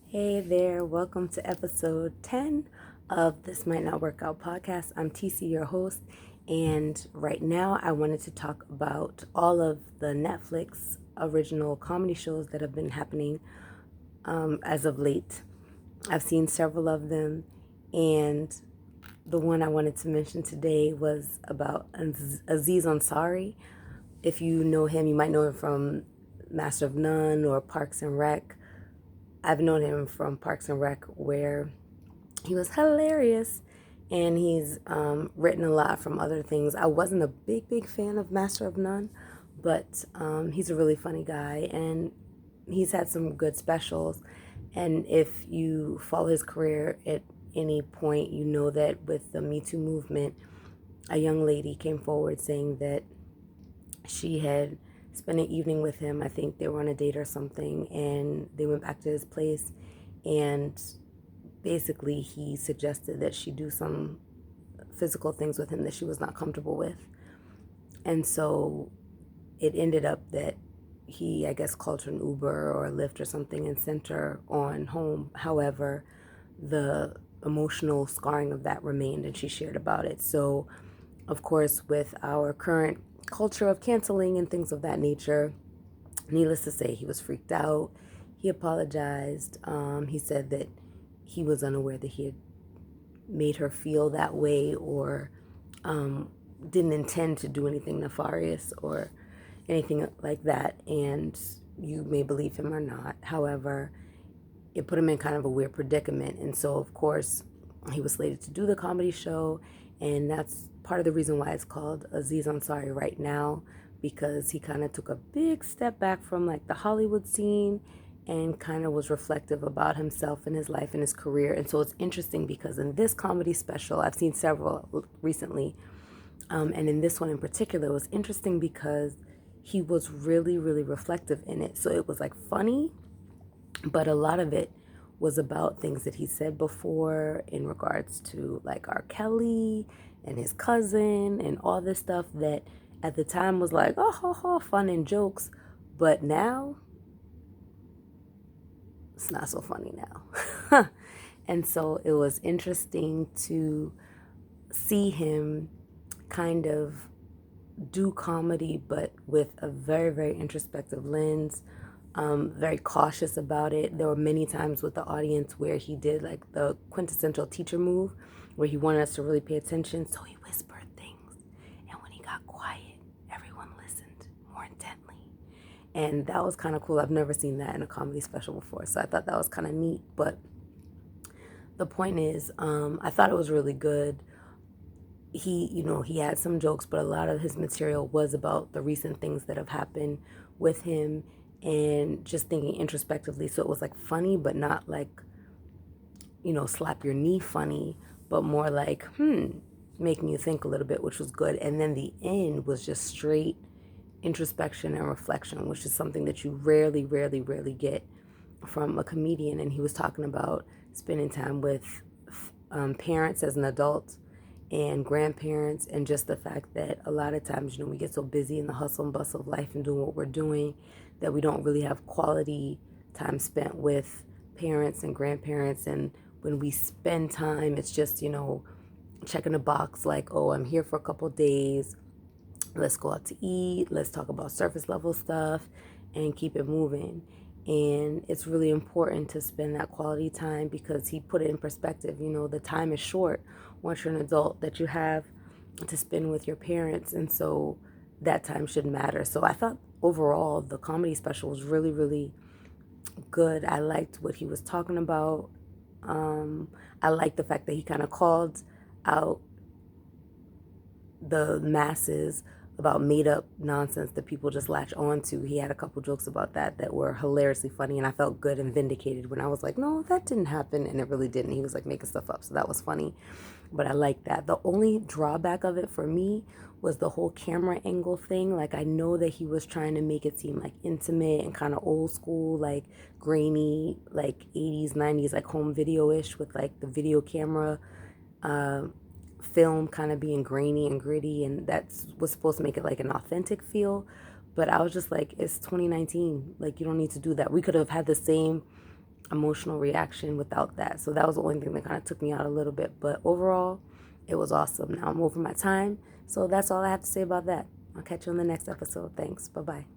Hey there, welcome to episode 10 of This Might Not Work Out podcast. I'm TC, your host, and right now I wanted to talk about all of the Netflix original comedy shows that have been happening as of late. I've seen several of them, and the one I wanted to mention today was about Aziz Ansari. If you know him, you might know him from Master of None or Parks and Rec. I've known him from Parks and Rec, where he was hilarious, and he's written a lot from other things. I wasn't a big fan of Master of None, but he's a really funny guy, and he's had some good specials. And if you follow his career at any point, you know that with the Me Too movement, a young lady came forward saying that she had spent an evening with him. I think they were on a date or something, and they went back to his place, and basically he suggested that she do some physical things with him that she was not comfortable with. And so it ended up that he, I guess, called her an Uber or a Lyft or something and sent her on home. However, the emotional scarring of that remained, and she shared about it. So, of course, with our current culture of canceling and things of that nature, needless to say, he was freaked out. He apologized. He said that he was unaware that he had made her feel that way, or didn't intend to do anything nefarious or anything like that. And you may believe him or not. However, it put him in kind of a weird predicament. And so, of course, he was slated to do the comedy show. And that's part of the reason why it's called Aziz Ansari right now, because he kind of took a big step back from like the Hollywood scene and kind of was reflective about himself and his life and his career. And so it's interesting because in this comedy special, I've seen several recently, and in this one in particular, it was interesting because he was really reflective in it. So it was like funny, but a lot of it was about things that he said before in regards to like R. Kelly and his cousin and all this stuff that at the time was like, oh, ho, ho, fun and jokes. But now it's not so funny now. And so it was interesting to see him kind of do comedy, but with a very introspective lens, very cautious about it. There were many times with the audience where he did like the quintessential teacher move, where he wanted us to really pay attention, so he whispered things. And when he got quiet, everyone listened more intently. And that was kind of cool. I've never seen that in a comedy special before, so I thought that was kind of neat. But the point is, I thought it was really good. He had some jokes, but a lot of his material was about the recent things that have happened with him and just thinking introspectively. So it was like funny, but not like, slap your knee funny, but more like, making you think a little bit, which was good. And then the end was just straight introspection and reflection, which is something that you rarely get from a comedian. And he was talking about spending time with parents as an adult and grandparents, and just the fact that a lot of times, we get so busy in the hustle and bustle of life and doing what we're doing that we don't really have quality time spent with parents and grandparents. And when we spend time, it's just, checking a box like, oh, I'm here for a couple days. Let's go out to eat. Let's talk about surface level stuff and keep it moving. And it's really important to spend that quality time, because he put it in perspective. The time is short once you're an adult that you have to spend with your parents. And so that time should matter. So I thought overall the comedy special was really good. I liked what he was talking about. I liked the fact that he kind of called out the masses about made up nonsense that people just latch on to. He had a couple jokes about that were hilariously funny, and I felt good and vindicated when I was like, no, that didn't happen, and it really didn't. He was like making stuff up, so that was funny. But I like that. The only drawback of it for me was the whole camera angle thing. Like, I know that he was trying to make it seem like intimate and kind of old school, like grainy, like 80s, 90s, like home video-ish, with like the video camera film kind of being grainy and gritty, and was supposed to make it like an authentic feel. But I was just like, it's 2019, like, you don't need to do that. We could have had the same emotional reaction without that. So that was the only thing that kind of took me out a little bit. But overall, it was awesome. Now I'm over my time. So that's all I have to say about that. I'll catch you on the next episode. Thanks. Bye-bye.